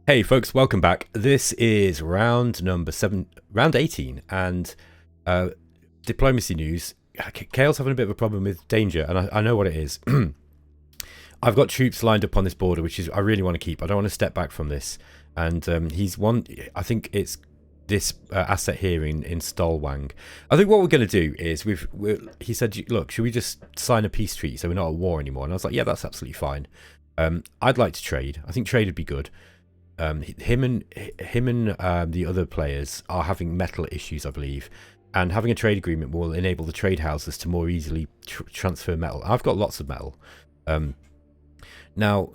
Hey folks, welcome back. This is round 18, and diplomacy news. Cael's having a bit of a problem with danger, and I know what it is. I've got troops lined up on this border, which is I really want to keep. I don't want to step back from this, and he's one. I think it's this asset here in Stolwang. I think what we're going to do is he said, look, should we just sign a peace treaty so we're not at war anymore? And I was like, yeah, that's absolutely fine. I'd like to trade. I think trade would be good. Him and the other players are having metal issues, I believe, and having a trade agreement will enable the trade houses to more easily transfer metal. I've got lots of metal. Now,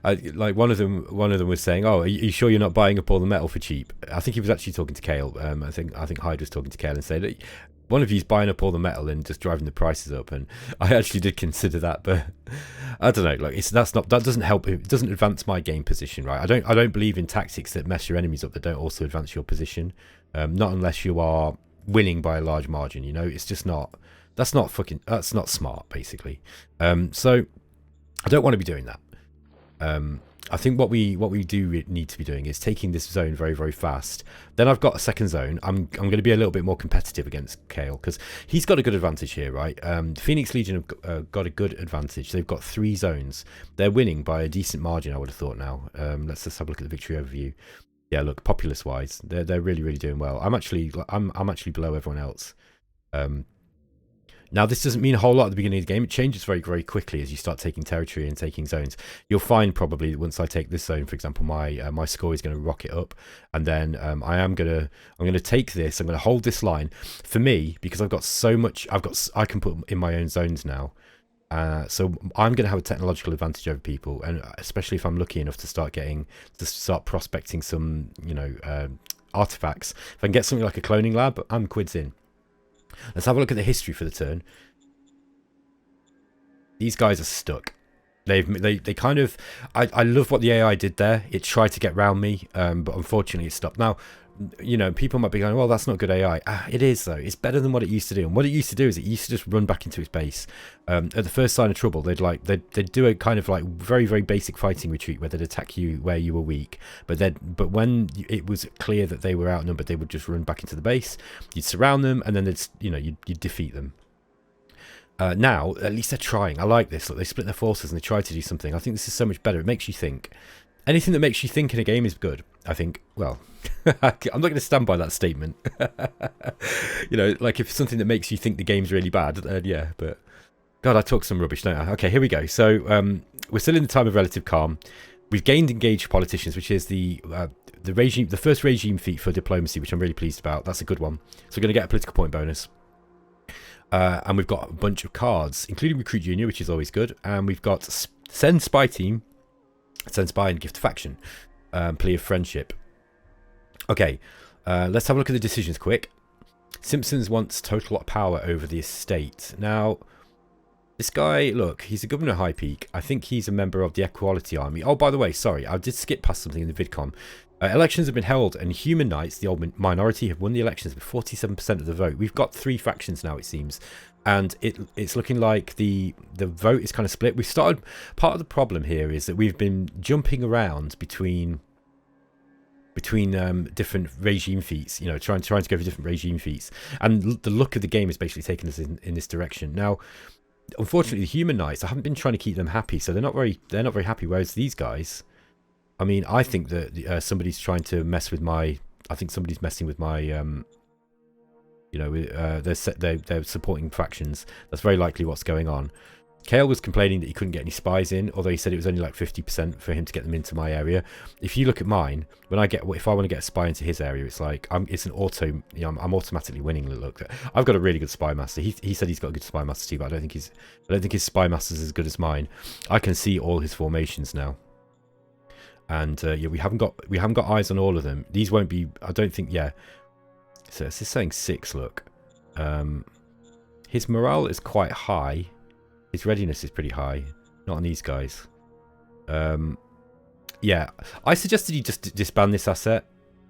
like one of them was saying, "Oh, are you sure you're not buying up all the metal for cheap?" I think he was actually talking to Cael. I think Hyde was talking to Cael and said, one of you's buying up all the metal and just driving the prices up, and I actually did consider that, but I don't know. Like that doesn't help. It doesn't advance my game position, right? I don't believe in tactics that mess your enemies up that don't also advance your position. Not unless you are winning by a large margin. You know, it's just not. That's not smart, basically. So I don't want to be doing that. I think what we do need to be doing is taking this zone very, very fast. Then I've got a second zone. I'm going to be a little bit more competitive against Cael because he's got a good advantage here, right? Phoenix Legion have got a good advantage. They've got 3 zones. They're winning by a decent margin, I would have thought. Now let's just have a look at the victory overview. Yeah, look, populace wise, they're really doing well. I'm actually below everyone else. Now, this doesn't mean a whole lot at the beginning of the game. It changes very, very quickly as you start taking territory and taking zones. You'll find probably that once I take this zone, for example, my score is going to rocket up, and then I'm going to take this. I'm going to hold this line for me because I've got so much. I can put in my own zones now, so I'm going to have a technological advantage over people, and especially if I'm lucky enough to start prospecting some, artifacts. If I can get something like a cloning lab, I'm quids in. Let's have a look at the history for the turn. These guys are stuck. They kind of. I love what the AI did there. It tried to get round me, but unfortunately it stopped. Now, people might be going, well, that's not good AI. It is though. It's better than what it used to do. And what it used to do is it used to just run back into its base. At the first sign of trouble, they'd do a kind of like very, very basic fighting retreat where they'd attack you where you were weak. But when it was clear that they were outnumbered, they would just run back into the base. You'd surround them, and then you'd defeat them. Now, at least they're trying. I like this. Look, they split their forces and they try to do something. I think this is so much better. It makes you think. Anything that makes you think in a game is good, I think. Well, I'm not going to stand by that statement. Like if it's something that makes you think the game's really bad, yeah, but God, I talk some rubbish, don't I? Okay, here we go. So we're still in the time of relative calm. We've gained engaged politicians, which is the first regime feat for diplomacy, which I'm really pleased about. That's a good one. So we're going to get a political point bonus. And we've got a bunch of cards, including Recruit Junior, which is always good. And we've got Send Spy Team, Send Spy and Gift Faction, Plea of Friendship. Okay, let's have a look at the decisions quick. Simpsons wants total power over the estate. Now, this guy, look, he's a governor of High Peak. I think he's a member of the Equality Army. Oh, by the way, sorry, I did skip past something in the VidCon. Elections have been held, and Human Knights, the old minority, have won the elections with 47% of the vote. We've got 3 factions now, it seems, and it's looking like the vote is kind of split. We've started. Part of the problem here is that we've been jumping around between different regime feats, trying to go for different regime feats, and the look of the game is basically taking us in this direction. Now, unfortunately, the Human Knights, I haven't been trying to keep them happy, so they're not very happy. Whereas these guys, I mean, I think that somebody's trying to mess with my. I think somebody's messing with my. They're supporting factions. That's very likely what's going on. Cael was complaining that he couldn't get any spies in, although he said it was only like 50% for him to get them into my area. If you look at mine, if I want to get a spy into his area, it's like it's an auto. I'm automatically winning. Look, I've got a really good spy master. He said he's got a good spy master too, but I don't think his spy master's as good as mine. I can see all his formations now. And yeah, we haven't got eyes on all of them. These won't be. I don't think. Yeah. So this is saying 6. Look, his morale is quite high. His readiness is pretty high. Not on these guys. Yeah, I suggested you just disband this asset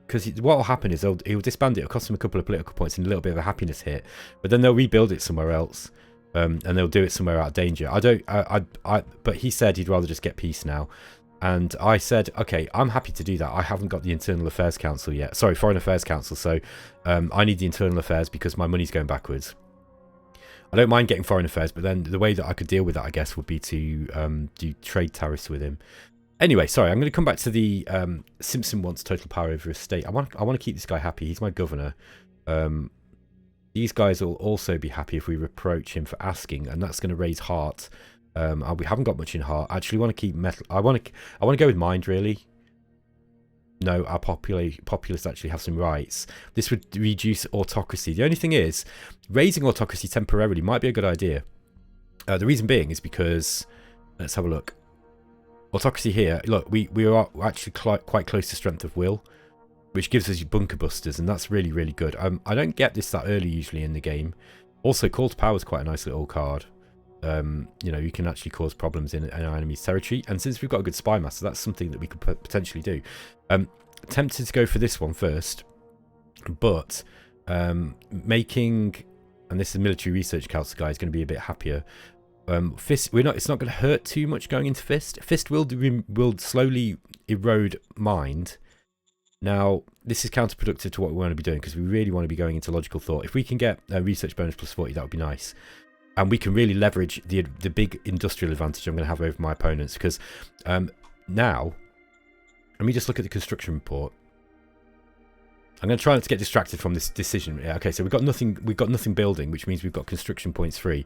because what will happen is he'll disband it. It'll cost him a couple of political points and a little bit of a happiness hit, but then they'll rebuild it somewhere else. And they'll do it somewhere out of danger. But he said he'd rather just get peace now. And I said, okay, I'm happy to do that. I haven't got the Internal Affairs Council yet. Sorry, Foreign Affairs Council. So I need the Internal Affairs because my money's going backwards. I don't mind getting Foreign Affairs, but then the way that I could deal with that, I guess, would be to do trade tariffs with him. Anyway, sorry, I'm going to come back to the Simpson wants total power over his state. I want to keep this guy happy. He's my governor. These guys will also be happy if we reproach him for asking, and that's going to raise heart. We haven't got much in heart. I actually want to keep metal. I want to go with mind, really. No, our populace actually have some rights. This would reduce autocracy. The only thing is, raising autocracy temporarily might be a good idea. The reason being is because, let's have a look. Autocracy here. Look, we are actually quite close to strength of will, which gives us bunker busters, and that's really, really good. I don't get this that early usually in the game. Also, call to power is quite a nice little card. You know, you can actually cause problems in our enemy's territory, and since we've got a good spy master, that's something that we could potentially do. Tempted to go for this one first, but making, and this is military research council guy, is going to be a bit happier. Fist, it's not going to hurt too much going into fist. Fist will slowly erode mind. Now, this is counterproductive to what we want to be doing, because we really want to be going into logical thought. If we can get a research bonus plus 40, that would be nice. And we can really leverage the big industrial advantage I'm going to have over my opponents. Because now, let me just look at the construction report. I'm going to try not to get distracted from this decision. Yeah, okay, so we've got nothing building, which means we've got construction points free.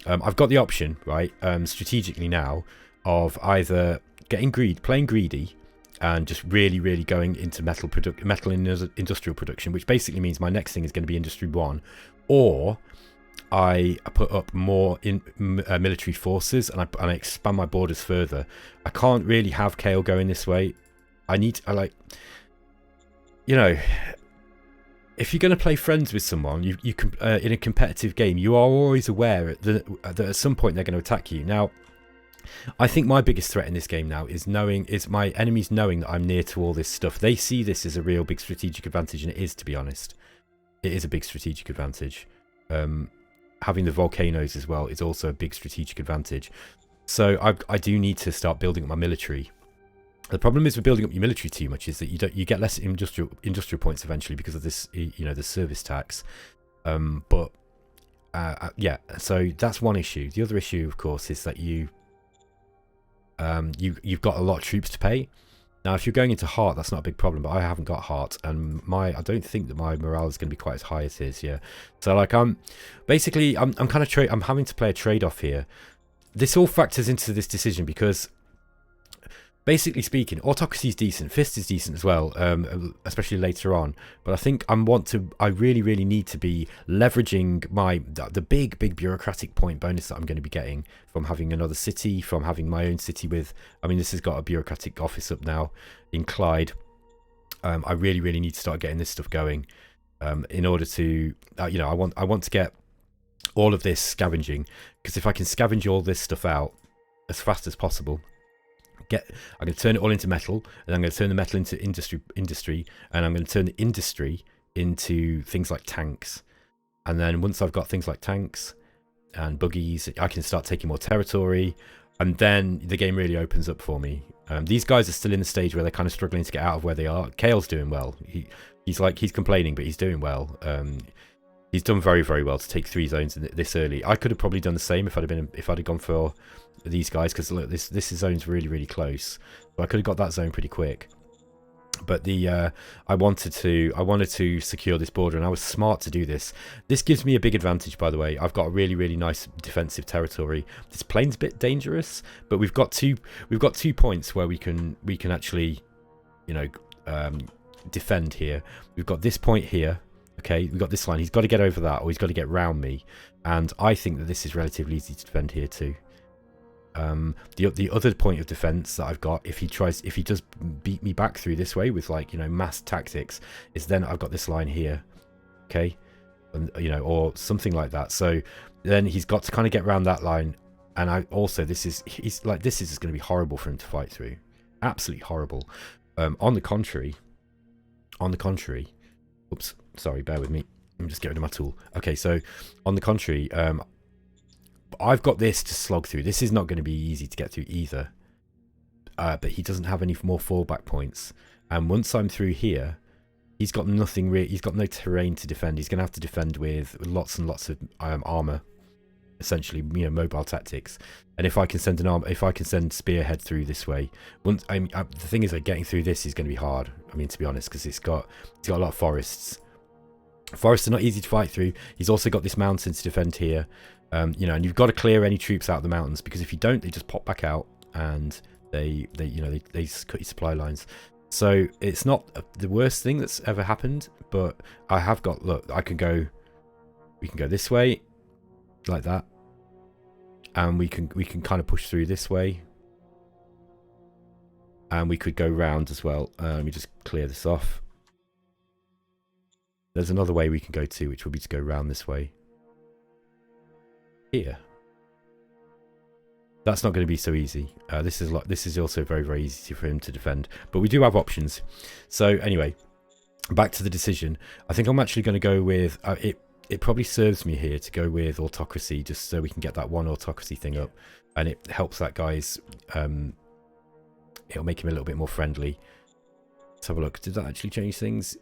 I've got the option, right, strategically now, of either playing greedy, and just really, really going into metal industrial production, which basically means my next thing is going to be Industry 1, or I put up more military forces and I expand my borders further. I can't really have Cael going this way. You know, if you're going to play friends with someone, you can in a competitive game, you are always aware that at some point they're going to attack you. Now, I think my biggest threat in this game now is my enemies knowing that I'm near to all this stuff. They see this as a real big strategic advantage, and it is, to be honest. It is a big strategic advantage. Having the volcanoes as well is also a big strategic advantage. So I do need to start building up my military. The problem is with building up your military too much is that you get less industrial points eventually because of this, you know, the service tax. Yeah, so that's one issue. The other issue, of course, is that you've got a lot of troops to pay. Now, if you're going into heart, that's not a big problem, but I haven't got heart, and I don't think that my morale is going to be quite as high as his. Yeah, so like I'm having to play a trade-off here. This all factors into this decision because, basically speaking, autocracy is decent, fist is decent as well, especially later on. But I think I really, really need to be leveraging the big bureaucratic point bonus that I'm going to be getting from having another city, from having my own city with. I mean, this has got a bureaucratic office up now in Clyde. I really, really need to start getting this stuff going in order to, you know, I want to get all of this scavenging, because if I can scavenge all this stuff out as fast as possible. I'm going to turn it all into metal, and I'm going to turn the metal into industry, and I'm going to turn the industry into things like tanks. And then once I've got things like tanks and buggies, I can start taking more territory, and then the game really opens up for me. These guys are still in the stage where they're kind of struggling to get out of where they are. Cael's doing well. He's complaining, but he's doing well. He's done very, very well to take 3 zones this early. I could have probably done the same if I'd gone for these guys, because look, this zone's really, really close. So I could have got that zone pretty quick. But I wanted to secure this border, and I was smart to do this. This gives me a big advantage, by the way. I've got a really, really nice defensive territory. This plane's a bit dangerous, but we've got 2 points where we can actually, you know, defend here. We've got this point here. Okay, we've got this line. He's got to get over that, or he's got to get round me. And I think that this is relatively easy to defend here too. The other point of defense that I've got, if he does beat me back through this way with, like, you know, mass tactics, is then I've got this line here. Okay, and, you know, or something like that. So then he's got to kind of get around that line. And this is just going to be horrible for him to fight through. Absolutely horrible. On the contrary, oops, sorry, bear with me. Let me just get rid of my tool. Okay, so on the contrary, I've got this to slog through. This is not going to be easy to get through either. but he doesn't have any more fallback points. And once I'm through here, he's got nothing. He's got no terrain to defend. He's going to have to defend with lots and lots of armor, essentially, you know, mobile tactics. And if I can send if I can send spearhead through this way, the thing is that getting through this is going to be hard. I mean, to be honest, because it's got a lot of forests. Forests are not easy to fight through. He's also got this mountain to defend here. You know, and you've got to clear any troops out of the mountains, because if you don't, they just pop back out and they cut your supply lines. So it's not the worst thing that's ever happened, but I have got, look, we can go this way, like that, and we can kind of push through this way, and we could go round as well. Let me just clear this off. There's another way we can go to, which will be to go round this way. Here. That's not going to be so easy. This is also very, very easy for him to defend, but we do have options. So anyway, back to the decision. I think I'm actually going to go with it probably serves me here to go with autocracy, just so we can get that one autocracy thing up, and it helps that guy's it'll make him a little bit more friendly. Let's have a look. Did that actually change things?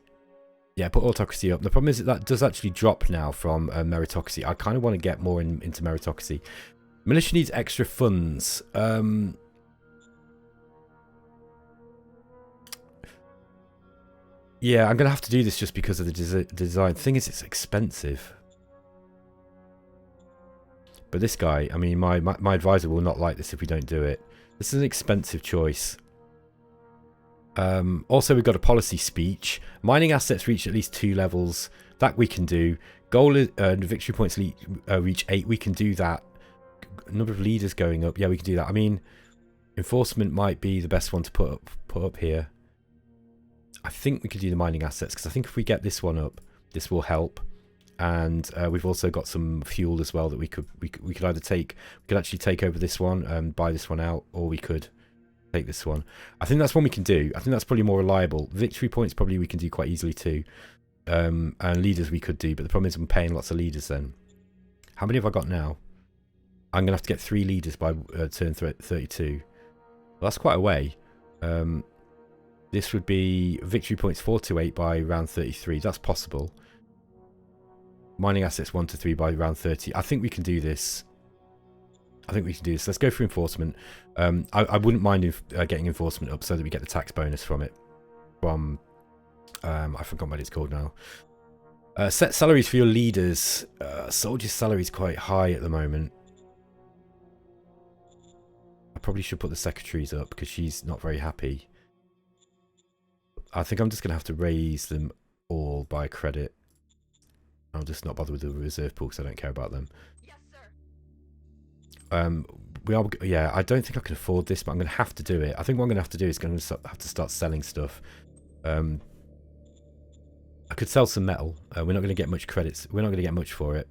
Yeah, put autocracy up. The problem is that does actually drop now from meritocracy. I kind of want to get more into meritocracy. Militia needs extra funds. Yeah, I'm going to have to do this just because of the design. The thing is, it's expensive. But this guy, I mean, my advisor will not like this if we don't do it. This is an expensive choice. Also, we've got a policy speech. Mining assets reach at least 2 levels. That we can do. Goal victory points reach 8. We can do that. Number of leaders going up. Yeah, we can do that. I mean, enforcement might be the best one to put up here. I think we could do the mining assets, because I think if we get this one up, this will help. And we've also got some fuel as well that we could either take. We could actually take over this one and buy this one out, or we could take this one. I think that's one we can do. I think that's probably more reliable. Victory points probably we can do quite easily too. And leaders we could do, but the problem is I'm paying lots of leaders then. How many have I got now? I'm going to have to get 3 leaders by turn 32. Well, that's quite a way. This would be victory points 4 to 8 by round 33. That's possible. Mining assets 1 to 3 by round 30. I think we can do this. Let's go for enforcement. I wouldn't mind getting enforcement up so that we get the tax bonus from it. I forgot what it's called now. Set salaries for your leaders. Soldier's salary is quite high at the moment. I probably should put the secretaries up because she's not very happy. I think I'm just going to have to raise them all by credit. I'll just not bother with the reserve pool because I don't care about them. Yes, sir. Yeah, I don't think I can afford this, but I'm going to have to do it. I think what I'm going to have to do is have to start selling stuff. I could sell some metal. We're not going to get much credits. We're not going to get much for it.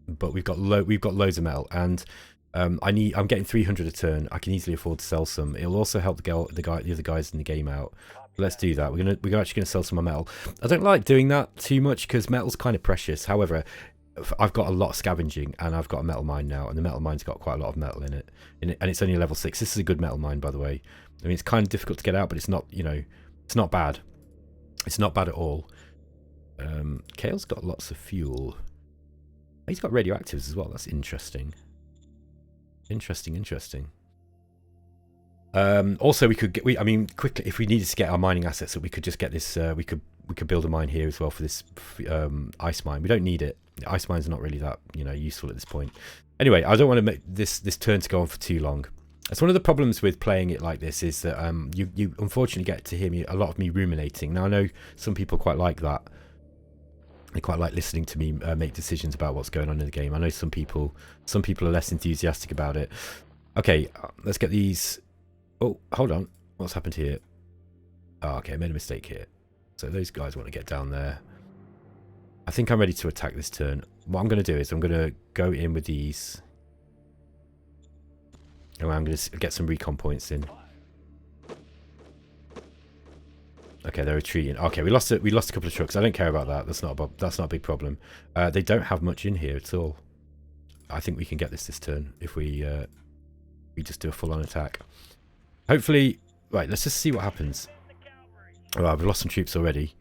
But we've got loads of metal, and I'm getting 300 a turn. I can easily afford to sell some. It'll also help the other guys in the game out. Let's do that. We're actually gonna sell some more metal. I don't like doing that too much because metal's kind of precious. However, I've got a lot of scavenging, and I've got a metal mine now, and the metal mine's got quite a lot of metal in it, and it's only a level 6. This is a good metal mine, by the way. I mean, it's kind of difficult to get out, but it's not, you know, it's not bad. It's not bad at all. Cael's got lots of fuel. He's got radioactives as well. That's interesting. Interesting. Also, we could get. I mean, quickly, if we needed to get our mining assets, we could just get this. We could build a mine here as well for this ice mine. We don't need it. Ice mines are not really that, you know, useful at this point. Anyway, I don't want to make this turn to go on for too long. That's one of the problems with playing it like this, is that you unfortunately get to hear a lot of me ruminating. Now I know some people quite like that. They quite like listening to me make decisions about what's going on in the game. I know some people are less enthusiastic about it. Okay, let's get these. Oh, hold on. What's happened here? Oh, okay, I made a mistake here. So those guys want to get down there. I think I'm ready to attack this turn. What I'm going to do is I'm going to go in with these. And I'm going to get some recon points in. Okay, they're retreating. Okay, we lost a couple of trucks. I don't care about that. That's not a big problem. They don't have much in here at all. I think we can get this turn if we just do a full-on attack. Hopefully, right, let's just see what happens. All right, we've lost some troops already.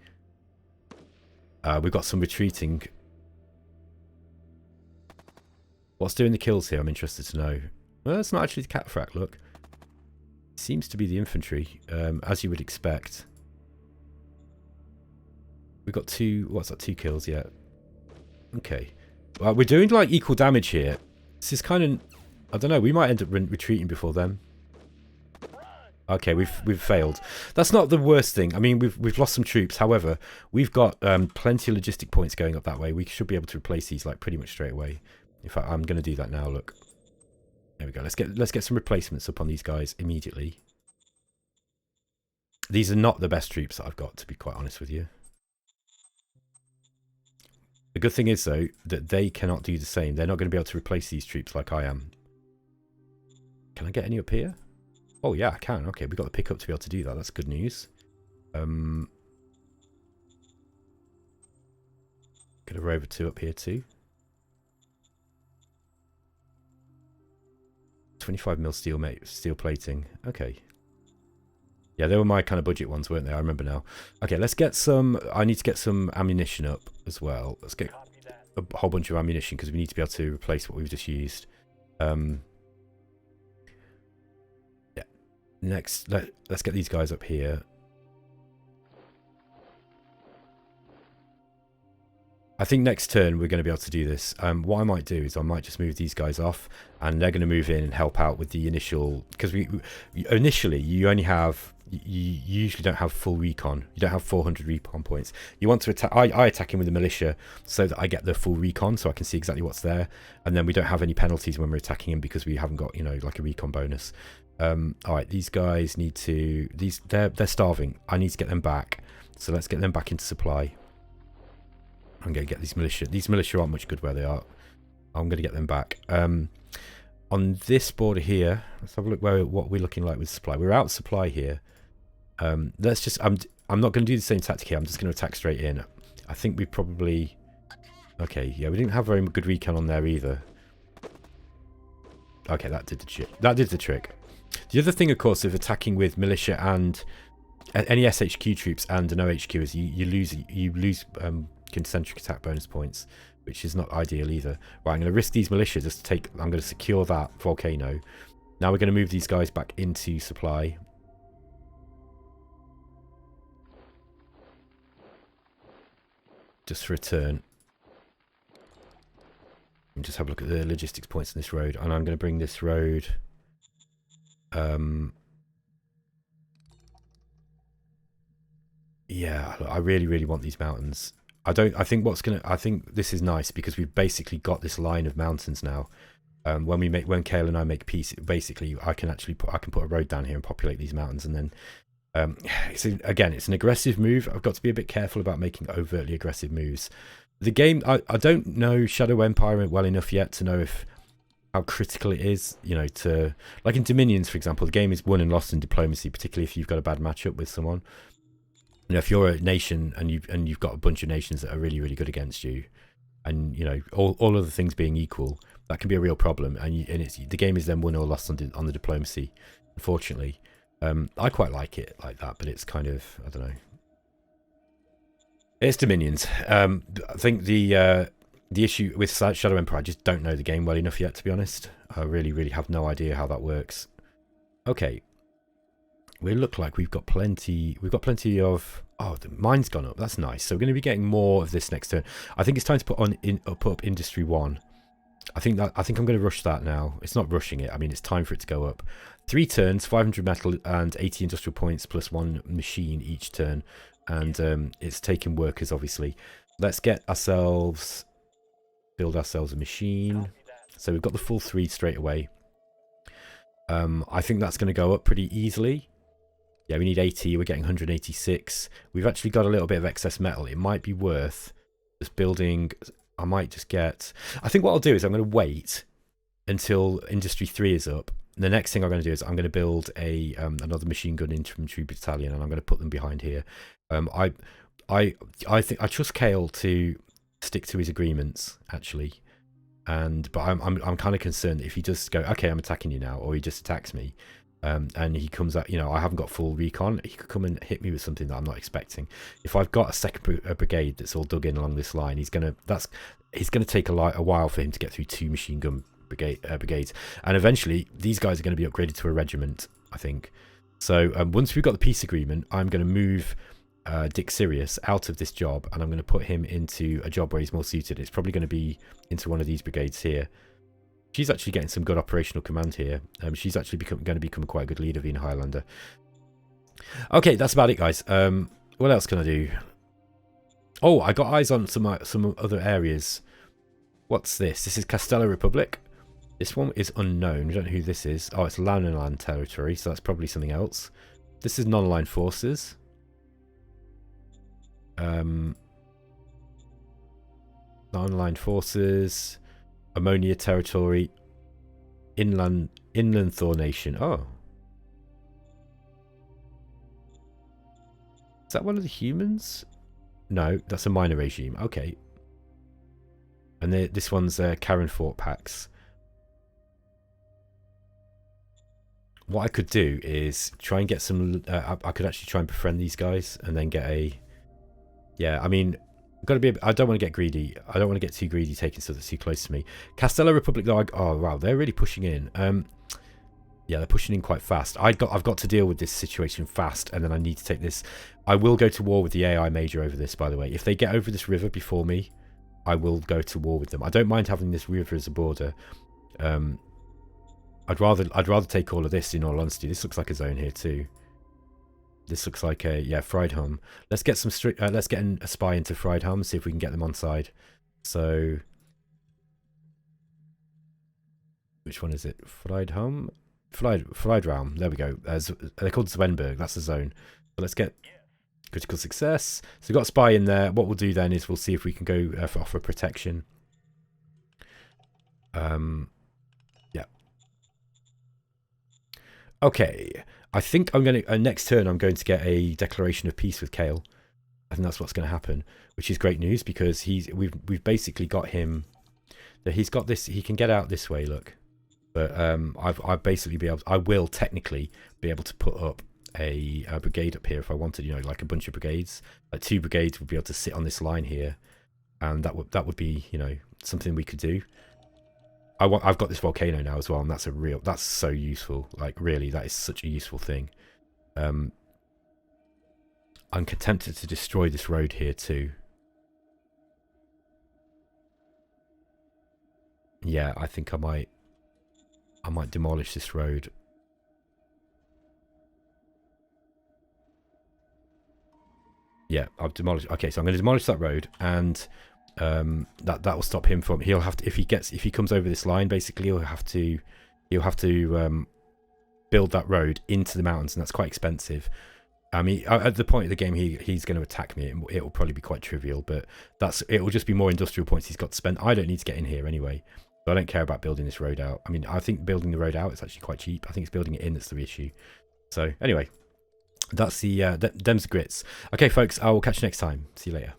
We've got some retreating. What's doing the kills here? I'm interested to know. Well, it's not actually the cataphracts, look. It seems to be the infantry, as you would expect. We've got two, what's that, 2 kills yet? Okay. Well, we're doing like equal damage here. This is kind of, I don't know, we might end up retreating before them. Okay, we've failed. That's not the worst thing. I mean, we've lost some troops. However, we've got plenty of logistic points going up that way. We should be able to replace these like pretty much straight away. In fact, I'm going to do that now. Look, there we go. Let's get some replacements up on these guys immediately. These are not the best troops that I've got, to be quite honest with you. The good thing is though that they cannot do the same. They're not going to be able to replace these troops like I am. Can I get any up here? Oh yeah, I can. Okay, we've got the pickup to be able to do that. That's good news. Get a rover 2 up here too. 25mm steel plating. Okay. Yeah, they were my kind of budget ones, weren't they? I remember now. Okay, let's get some. I need to get some ammunition up as well. Let's get a whole bunch of ammunition because we need to be able to replace what we've just used. Yeah. Next, let's get these guys up here. I think next turn we're going to be able to do this. What I might do is I might just move these guys off, and they're going to move in and help out with the initial. Because initially you only have. You usually don't have full recon. You don't have 400 recon points. You want to attack. I attack him with a militia so that I get the full recon, so I can see exactly what's there, and then we don't have any penalties when we're attacking him because we haven't got, you know, like a recon bonus. All right, these guys need to. They're starving. I need to get them back. So let's get them back into supply. I'm going to get these militia. These militia aren't much good where they are. I'm going to get them back. On this border here, let's have a look what we're looking like with supply. We're out of supply here. Let's just. I'm not going to do the same tactic here. I'm just going to attack straight in. I think we probably. Okay, yeah, we didn't have very good recon on there either. Okay, that did the trick. That did the trick. The other thing, of course, of attacking with militia and any SHQ troops and an OHQ is you lose concentric attack bonus points, which is not ideal either. Right, I'm going to risk these militia just to take. I'm going to secure that volcano. Now we're going to move these guys back into supply. Just for a turn. And just have a look at the logistics points in this road, and I'm going to bring this road. Yeah, I really want these mountains. I think this is nice because we've basically got this line of mountains now. When Cael and I make peace, basically I can put a road down here and populate these mountains, and then it's an aggressive move. I've got to be a bit careful about making overtly aggressive moves. The game, I don't know Shadow Empire well enough yet to know how critical it is, you know, to like in Dominions, for example, the game is won and lost in diplomacy, particularly if you've got a bad matchup with someone. You know, if you're a nation and you've got a bunch of nations that are really good against you, and you know all other things being equal, that can be a real problem. And the game is then won or lost on the diplomacy. Unfortunately, I quite like it like that, but it's kind of, I don't know. It's Dominions. I think the issue with Shadow Empire, I just don't know the game well enough yet, to be honest. I really have no idea how that works. Okay. We look like we've got plenty of. Oh, the mine's gone up. That's nice. So we're going to be getting more of this next turn. I think it's time to put up Industry 1. I think I'm going to rush that now. It's not rushing it. I mean, it's time for it to go up. 3 turns, 500 metal and 80 industrial points plus 1 machine each turn, and it's taking workers obviously. Let's build ourselves a machine. So we've got the full 3 straight away. I think that's going to go up pretty easily. Yeah, we need 80. We're getting 186. We've actually got a little bit of excess metal. It might be worth just building. I might just get. I think what I'll do is I'm going to wait until Industry 3 is up. The next thing I'm going to do is I'm going to build another machine gun infantry battalion, and I'm going to put them behind here. I think I trust Cael to stick to his agreements actually, but I'm kind of concerned that if he does go, okay, I'm attacking you now, or he just attacks me. And he comes out, I haven't got full recon. He could come and hit me with something that I'm not expecting. If I've got a second brigade that's all dug in along this line, he's gonna take a while for him to get through 2 machine gun brigades, and eventually these guys are going to be upgraded to a regiment, I think. So once we've got the peace agreement, I'm going to move Dick Sirius out of this job, and I'm going to put him into a job where he's more suited. It's probably going to be into one of these brigades here. She's actually getting some good operational command here. She's actually going to become quite a good leader, Vina Highlander. Okay, that's about it, guys. What else can I do? Oh, I got eyes on some other areas. What's this? This is Castello Republic. This one is unknown. We don't know who this is. Oh, it's Land territory, so that's probably something else. This is non-aligned forces. Non-aligned forces. Ammonia territory, inland Thor nation. Oh, is that one of the humans? No, that's a minor regime. Okay, and this one's Karen Fort Pax. What I could do is try and get some. I could actually try and befriend these guys and then get a. Yeah, I mean. Got to be. I don't want to get greedy. I don't want to get too greedy taking stuff that's too close to me. Castello Republic, though. Oh wow, they're really pushing in. Yeah, they're pushing in quite fast. I've got to deal with this situation fast, and then I need to take this. I will go to war with the AI major over this. By the way, if they get over this river before me, I will go to war with them. I don't mind having this river as a border. I'd rather take all of this. In all honesty, this looks like a zone here too. This looks like a Friedhelm. Let's get some let's get a spy into Friedhelm, see if we can get them on side. So, which one is it? Friedhelm, Friedhelm. There we go. They're called Swenberg. That's the zone. So let's get critical success. So we've got a spy in there. What we'll do then is we'll see if we can go offer protection. Yeah. Okay. I think I'm going to next turn. I'm going to get a declaration of peace with Cael. I think that's what's going to happen, which is great news because we've basically got him. That he's got this. He can get out this way. Look, but I've basically I will technically be able to put up a brigade up here if I wanted. Like a bunch of brigades. Like 2 brigades would be able to sit on this line here, and that would be something we could do. I've got this volcano now as well, and that's so useful. Like really, that is such a useful thing. I'm tempted to destroy this road here too. Yeah, I think I might demolish this road. Yeah, I've demolished. Okay, so I'm going to demolish that road, and that will stop him from. He'll have to if he comes over this line. Basically, he'll have to build that road into the mountains, and that's quite expensive. I mean, at the point of the game, he's going to attack me. It will probably be quite trivial, but it will just be more industrial points he's got to spend. I don't need to get in here anyway, so I don't care about building this road out. I mean, I think building the road out is actually quite cheap. I think it's building it in that's the issue. So anyway, that's them's the grits. Okay, folks, I will catch you next time. See you later.